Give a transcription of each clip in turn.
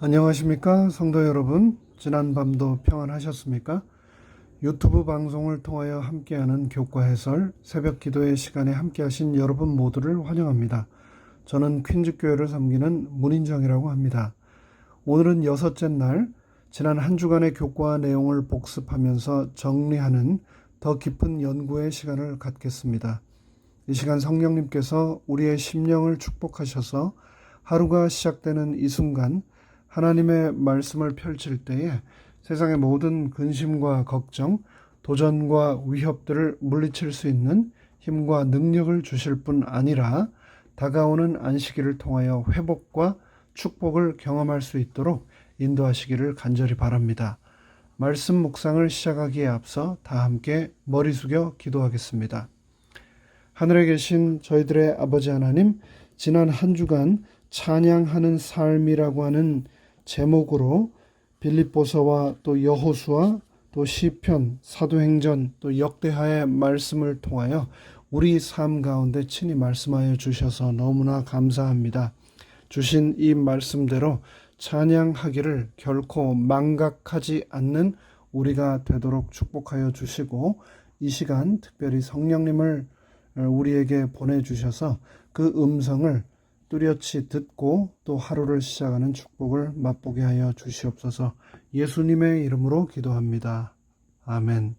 안녕하십니까 성도 여러분, 지난밤도 평안하셨습니까? 유튜브 방송을 통하여 함께하는 교과 해설 새벽 기도의 시간에 함께하신 여러분 모두를 환영합니다. 저는 퀸즈교회를 섬기는 문인정이라고 합니다. 오늘은 여섯째 날, 지난 한 주간의 교과 내용을 복습하면서 정리하는 더 깊은 연구의 시간을 갖겠습니다. 이 시간 성령님께서 우리의 심령을 축복하셔서 하루가 시작되는 이 순간 하나님의 말씀을 펼칠 때에 세상의 모든 근심과 걱정, 도전과 위협들을 물리칠 수 있는 힘과 능력을 주실 뿐 아니라 다가오는 안식일을 통하여 회복과 축복을 경험할 수 있도록 인도하시기를 간절히 바랍니다. 말씀 묵상을 시작하기에 앞서 다 함께 머리 숙여 기도하겠습니다. 하늘에 계신 저희들의 아버지 하나님, 지난 한 주간 찬양하는 삶이라고 하는 제목으로 빌립보서와 또 여호수아, 또 시편, 사도행전, 또 역대하의 말씀을 통하여 우리 삶 가운데 친히 말씀하여 주셔서 너무나 감사합니다. 주신 이 말씀대로 찬양하기를 결코 망각하지 않는 우리가 되도록 축복하여 주시고, 이 시간 특별히 성령님을 우리에게 보내주셔서 그 음성을 뚜렷이 듣고 또 하루를 시작하는 축복을 맛보게 하여 주시옵소서. 예수님의 이름으로 기도합니다. 아멘.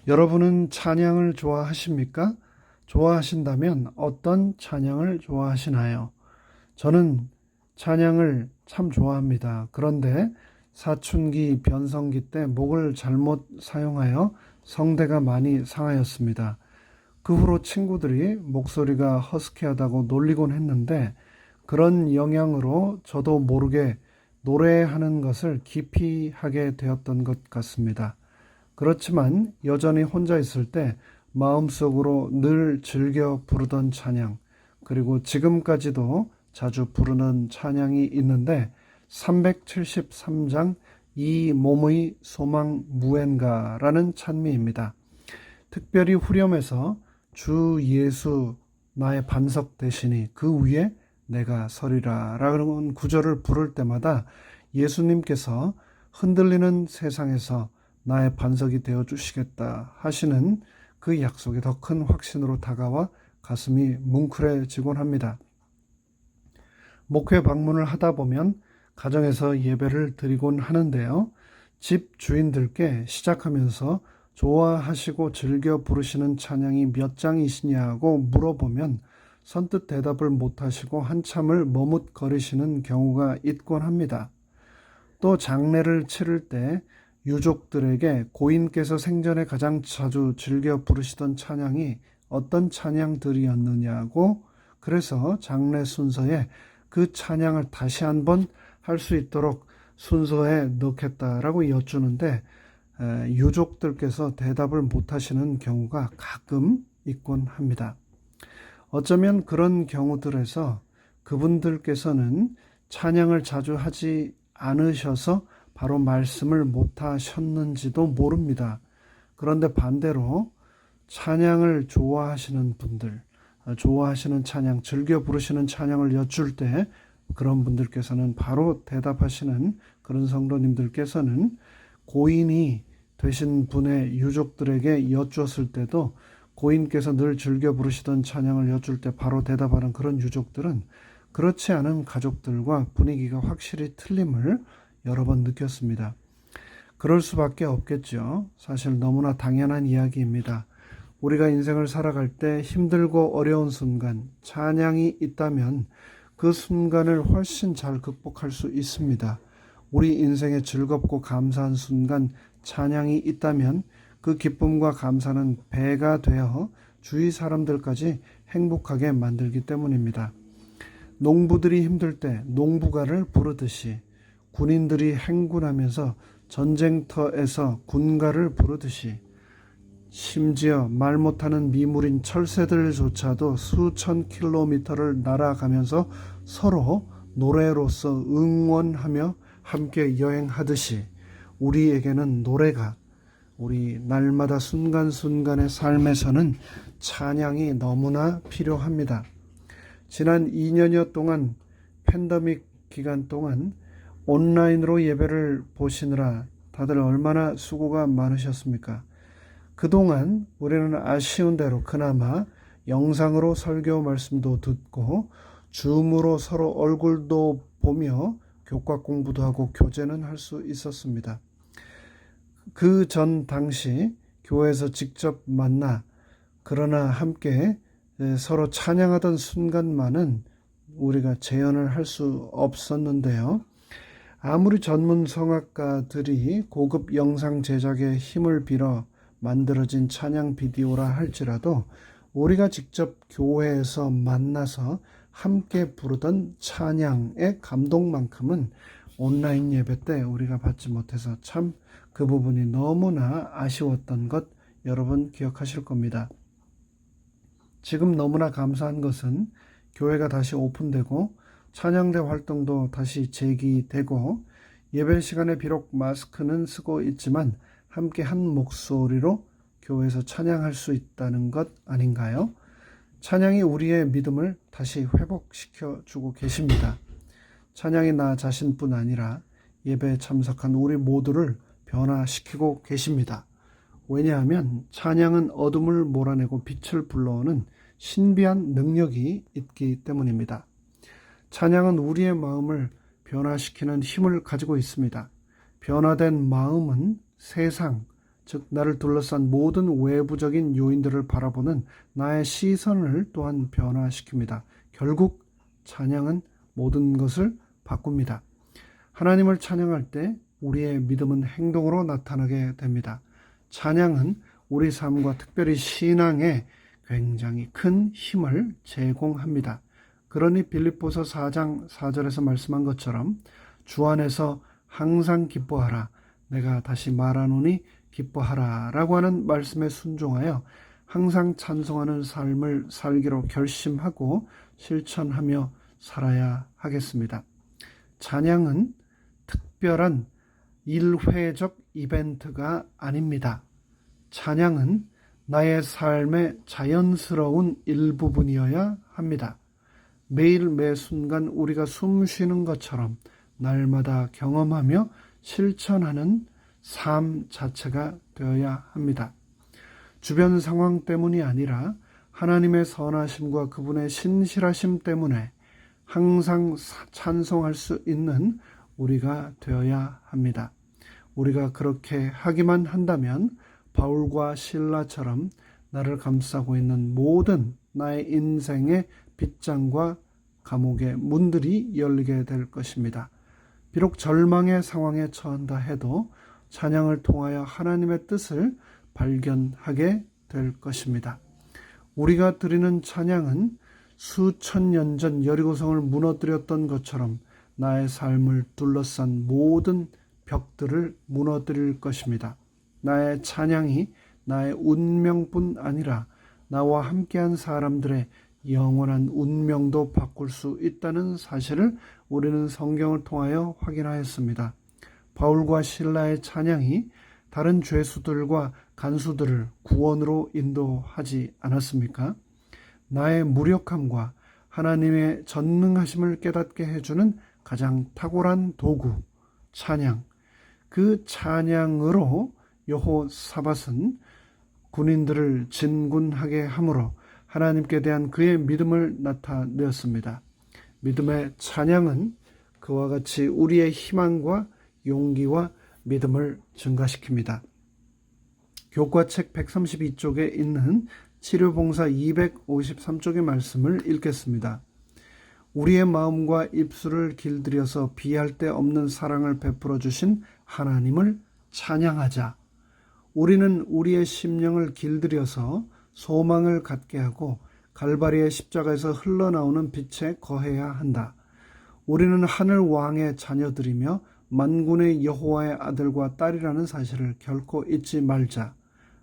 여러분은 찬양을 좋아하십니까? 좋아하신다면 어떤 찬양을 좋아하시나요? 저는 찬양을 참 좋아합니다. 그런데 사춘기, 변성기 때 목을 잘못 사용하여 성대가 많이 상하였습니다. 그 후로 친구들이 목소리가 허스키하다고 놀리곤 했는데, 그런 영향으로 저도 모르게 노래하는 것을 기피하게 되었던 것 같습니다. 그렇지만 여전히 혼자 있을 때 마음속으로 늘 즐겨 부르던 찬양, 그리고 지금까지도 자주 부르는 찬양이 있는데 373장 이 몸의 소망 무엔가라는 찬미입니다. 특별히 후렴에서 주 예수 나의 반석 되시니 그 위에 내가 서리라 라는 구절을 부를 때마다 예수님께서 흔들리는 세상에서 나의 반석이 되어 주시겠다 하시는 그 약속이 더 큰 확신으로 다가와 가슴이 뭉클해지곤 합니다. 목회 방문을 하다 보면 가정에서 예배를 드리곤 하는데요, 집 주인들께 시작하면서 좋아하시고 즐겨 부르시는 찬양이 몇 장이시냐고 물어보면 선뜻 대답을 못하시고 한참을 머뭇거리시는 경우가 있곤 합니다. 또 장례를 치를 때 유족들에게 고인께서 생전에 가장 자주 즐겨 부르시던 찬양이 어떤 찬양들이었느냐고, 그래서 장례 순서에 그 찬양을 다시 한번 할 수 있도록 순서에 넣겠다라고 여쭈는데 유족들께서 대답을 못하시는 경우가 가끔 있곤 합니다. 어쩌면 그런 경우들에서 그분들께서는 찬양을 자주 하지 않으셔서 바로 말씀을 못하셨는지도 모릅니다. 그런데 반대로 찬양을 좋아하시는 분들, 좋아하시는 찬양, 즐겨 부르시는 찬양을 여쭐 때 그런 분들께서는 바로 대답하시는 그런 성도님들께서는 고인이 되신 분의 유족들에게 여쭈었을 때도 고인께서 늘 즐겨 부르시던 찬양을 여쭐 때 바로 대답하는 그런 유족들은 그렇지 않은 가족들과 분위기가 확실히 틀림을 여러 번 느꼈습니다. 그럴 수밖에 없겠죠. 사실 너무나 당연한 이야기입니다. 우리가 인생을 살아갈 때 힘들고 어려운 순간, 찬양이 있다면 그 순간을 훨씬 잘 극복할 수 있습니다. 우리 인생에 즐겁고 감사한 순간, 찬양이 있다면 그 기쁨과 감사는 배가 되어 주위 사람들까지 행복하게 만들기 때문입니다. 농부들이 힘들 때 농부가를 부르듯이, 군인들이 행군하면서 전쟁터에서 군가를 부르듯이, 심지어 말 못하는 미물인 철새들조차도 수천 킬로미터를 날아가면서 서로 노래로서 응원하며 함께 여행하듯이 우리에게는 노래가, 우리 날마다 순간순간의 삶에서는 찬양이 너무나 필요합니다. 지난 2년여 동안 팬데믹 기간 동안 온라인으로 예배를 보시느라 다들 얼마나 수고가 많으셨습니까? 그동안 우리는 아쉬운 대로 그나마 영상으로 설교 말씀도 듣고 줌으로 서로 얼굴도 보며 교과 공부도 하고 교제는 할 수 있었습니다. 그 전 당시 교회에서 직접 만나 그러나 함께 서로 찬양하던 순간만은 우리가 재현을 할 수 없었는데요. 아무리 전문 성악가들이 고급 영상 제작에 힘을 빌어 만들어진 찬양 비디오라 할지라도 우리가 직접 교회에서 만나서 함께 부르던 찬양의 감동만큼은 온라인 예배 때 우리가 받지 못해서 참 그 부분이 너무나 아쉬웠던 것 여러분 기억하실 겁니다. 지금 너무나 감사한 것은 교회가 다시 오픈되고 찬양대 활동도 다시 재개되고 예배 시간에 비록 마스크는 쓰고 있지만 함께 한 목소리로 교회에서 찬양할 수 있다는 것 아닌가요? 찬양이 우리의 믿음을 다시 회복시켜 주고 계십니다. 찬양이 나 자신뿐 아니라 예배에 참석한 우리 모두를 변화시키고 계십니다. 왜냐하면 찬양은 어둠을 몰아내고 빛을 불러오는 신비한 능력이 있기 때문입니다. 찬양은 우리의 마음을 변화시키는 힘을 가지고 있습니다. 변화된 마음은 세상, 즉 나를 둘러싼 모든 외부적인 요인들을 바라보는 나의 시선을 또한 변화시킵니다. 결국 찬양은 모든 것을 바꿉니다. 하나님을 찬양할 때 우리의 믿음은 행동으로 나타나게 됩니다. 찬양은 우리 삶과 특별히 신앙에 굉장히 큰 힘을 제공합니다. 그러니 빌립보서 4장 4절에서 말씀한 것처럼 주 안에서 항상 기뻐하라. 내가 다시 말하노니 기뻐하라 라고 하는 말씀에 순종하여 항상 찬송하는 삶을 살기로 결심하고 실천하며 살아야 하겠습니다. 찬양은 특별한 일회적 이벤트가 아닙니다. 찬양은 나의 삶의 자연스러운 일부분이어야 합니다. 매일 매 순간 우리가 숨 쉬는 것처럼 날마다 경험하며 실천하는 삶 자체가 되어야 합니다. 주변 상황 때문이 아니라 하나님의 선하심과 그분의 신실하심 때문에 항상 찬송할 수 있는 우리가 되어야 합니다. 우리가 그렇게 하기만 한다면 바울과 실라처럼 나를 감싸고 있는 모든 나의 인생의 빗장과 감옥의 문들이 열리게 될 것입니다. 비록 절망의 상황에 처한다 해도 찬양을 통하여 하나님의 뜻을 발견하게 될 것입니다. 우리가 드리는 찬양은 수천 년 전 여리고성을 무너뜨렸던 것처럼 나의 삶을 둘러싼 모든 벽들을 무너뜨릴 것입니다. 나의 찬양이 나의 운명뿐 아니라 나와 함께한 사람들의 영원한 운명도 바꿀 수 있다는 사실을 우리는 성경을 통하여 확인하였습니다. 바울과 실라의 찬양이 다른 죄수들과 간수들을 구원으로 인도하지 않았습니까? 나의 무력함과 하나님의 전능하심을 깨닫게 해주는 가장 탁월한 도구, 찬양. 그 찬양으로 여호사밧은 군인들을 진군하게 함으로 하나님께 대한 그의 믿음을 나타내었습니다. 믿음의 찬양은 그와 같이 우리의 희망과 용기와 믿음을 증가시킵니다. 교과책 132쪽에 있는 치료봉사 253쪽의 말씀을 읽겠습니다. 우리의 마음과 입술을 길들여서 비할 데 없는 사랑을 베풀어 주신 하나님을 찬양하자. 우리는 우리의 심령을 길들여서 소망을 갖게 하고 갈바리의 십자가에서 흘러나오는 빛에 거해야 한다. 우리는 하늘 왕의 자녀들이며 만군의 여호와의 아들과 딸이라는 사실을 결코 잊지 말자.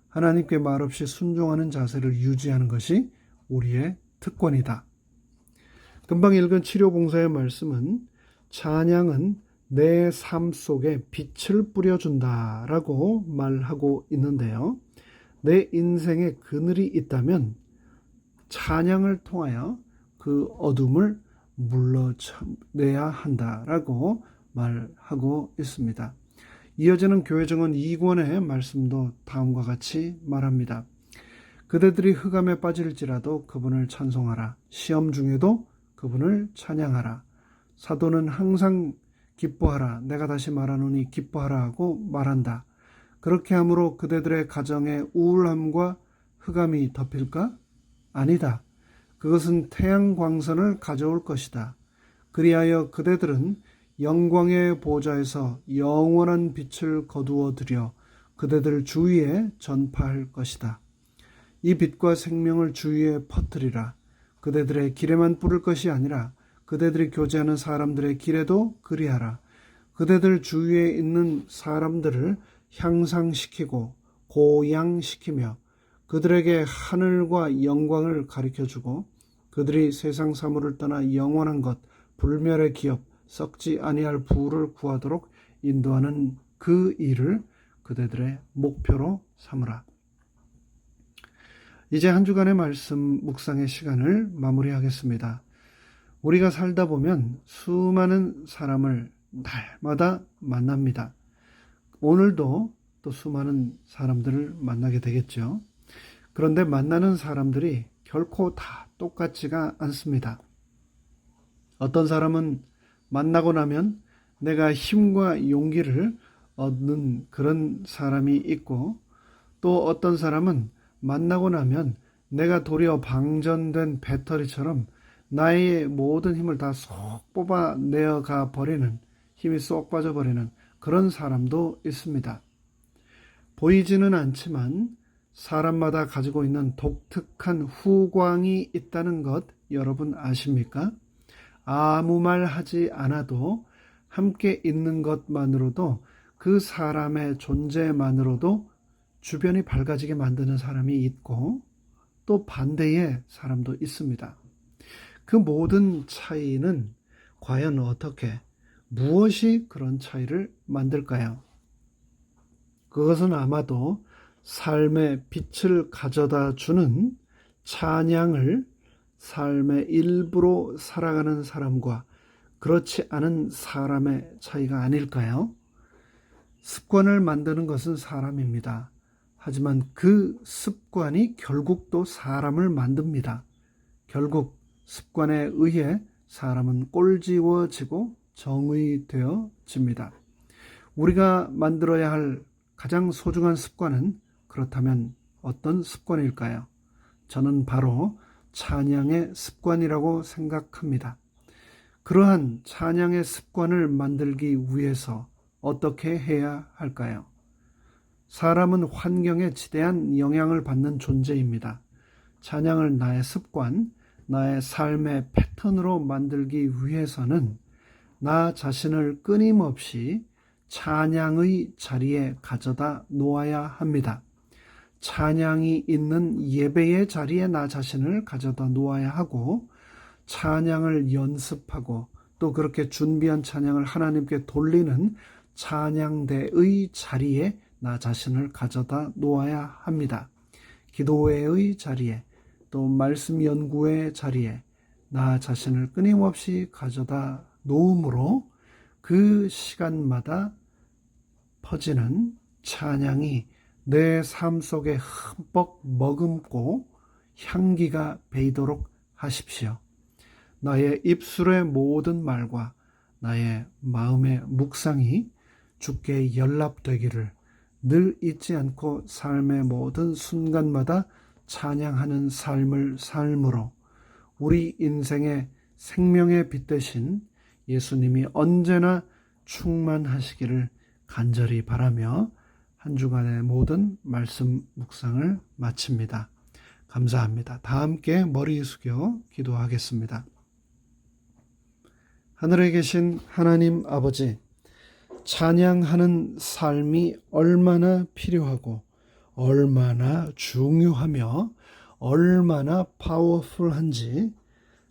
하나님께 말없이 순종하는 자세를 유지하는 것이 우리의 특권이다. 금방 읽은 치료봉사의 말씀은 찬양은 내 삶 속에 빛을 뿌려준다라고 말하고 있는데요. 내 인생에 그늘이 있다면 찬양을 통하여 그 어둠을 물러내야 한다라고 말하고 있습니다. 이어지는 교회 증언 2권의 말씀도 다음과 같이 말합니다. 그대들이 흑암에 빠질지라도 그분을 찬송하라. 시험 중에도 그분을 찬양하라. 사도는 항상 기뻐하라. 내가 다시 말하노니 기뻐하라 하고 말한다. 그렇게 함으로 그대들의 가정에 우울함과 흑암이 덮일까? 아니다. 그것은 태양광선을 가져올 것이다. 그리하여 그대들은 영광의 보좌에서 영원한 빛을 거두어 들여 그대들 주위에 전파할 것이다. 이 빛과 생명을 주위에 퍼뜨리라. 그대들의 길에만 뿌릴 것이 아니라 그대들이 교제하는 사람들의 길에도 그리하라. 그대들 주위에 있는 사람들을 향상시키고 고양시키며 그들에게 하늘과 영광을 가르쳐주고 그들이 세상 사물을 떠나 영원한 것, 불멸의 기업, 썩지 아니할 부를 구하도록 인도하는 그 일을 그대들의 목표로 삼으라. 이제 한 주간의 말씀 묵상의 시간을 마무리하겠습니다. 우리가 살다 보면 수많은 사람을 날마다 만납니다. 오늘도 또 수많은 사람들을 만나게 되겠죠. 그런데 만나는 사람들이 결코 다 똑같지가 않습니다. 어떤 사람은 만나고 나면 내가 힘과 용기를 얻는 그런 사람이 있고, 또 어떤 사람은 만나고 나면 내가 도리어 방전된 배터리처럼 나의 모든 힘을 다 쏙 뽑아내어가 버리는, 힘이 쏙 빠져버리는 그런 사람도 있습니다. 보이지는 않지만 사람마다 가지고 있는 독특한 후광이 있다는 것 여러분 아십니까? 아무 말 하지 않아도 함께 있는 것만으로도, 그 사람의 존재만으로도 주변이 밝아지게 만드는 사람이 있고, 또 반대의 사람도 있습니다. 그 모든 차이는 과연 어떻게, 무엇이 그런 차이를 만들까요? 그것은 아마도 삶의 빛을 가져다 주는 찬양을 삶의 일부로 살아가는 사람과 그렇지 않은 사람의 차이가 아닐까요? 습관을 만드는 것은 사람입니다. 하지만 그 습관이 결국 또 사람을 만듭니다. 결국 습관에 의해 사람은 꼴지워지고 정의되어집니다. 우리가 만들어야 할 가장 소중한 습관은 그렇다면 어떤 습관일까요? 저는 바로 찬양의 습관이라고 생각합니다. 그러한 찬양의 습관을 만들기 위해서 어떻게 해야 할까요? 사람은 환경에 지대한 영향을 받는 존재입니다. 찬양을 나의 습관, 나의 삶의 패턴으로 만들기 위해서는 나 자신을 끊임없이 찬양의 자리에 가져다 놓아야 합니다. 찬양이 있는 예배의 자리에 나 자신을 가져다 놓아야 하고, 찬양을 연습하고 또 그렇게 준비한 찬양을 하나님께 돌리는 찬양대의 자리에 나 자신을 가져다 놓아야 합니다. 기도회의 자리에, 또 말씀 연구의 자리에 나 자신을 끊임없이 가져다 놓음으로 그 시간마다 퍼지는 찬양이 내 삶 속에 흠뻑 머금고 향기가 배이도록 하십시오. 나의 입술의 모든 말과 나의 마음의 묵상이 주께 연락되기를 늘 잊지 않고 삶의 모든 순간마다 찬양하는 삶을 삶으로 우리 인생의 생명의 빛 대신 예수님이 언제나 충만하시기를 간절히 바라며 한 주간의 모든 말씀 묵상을 마칩니다. 감사합니다. 다 함께 머리 숙여 기도하겠습니다. 하늘에 계신 하나님 아버지, 찬양하는 삶이 얼마나 필요하고 얼마나 중요하며 얼마나 파워풀한지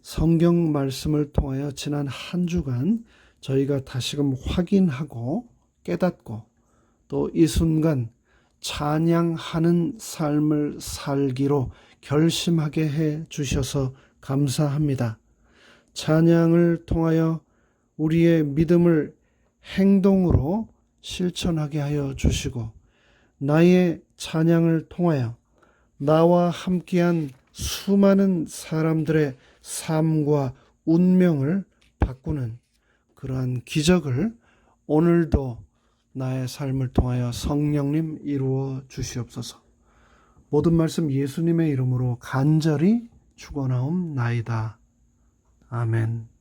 성경 말씀을 통하여 지난 한 주간 저희가 다시금 확인하고 깨닫고, 또 이 순간 찬양하는 삶을 살기로 결심하게 해 주셔서 감사합니다. 찬양을 통하여 우리의 믿음을 행동으로 실천하게 하여 주시고, 나의 찬양을 통하여 나와 함께한 수많은 사람들의 삶과 운명을 바꾸는 그러한 기적을 오늘도 나의 삶을 통하여 성령님 이루어 주시옵소서. 모든 말씀 예수님의 이름으로 간절히 축원하옵나이다. 아멘.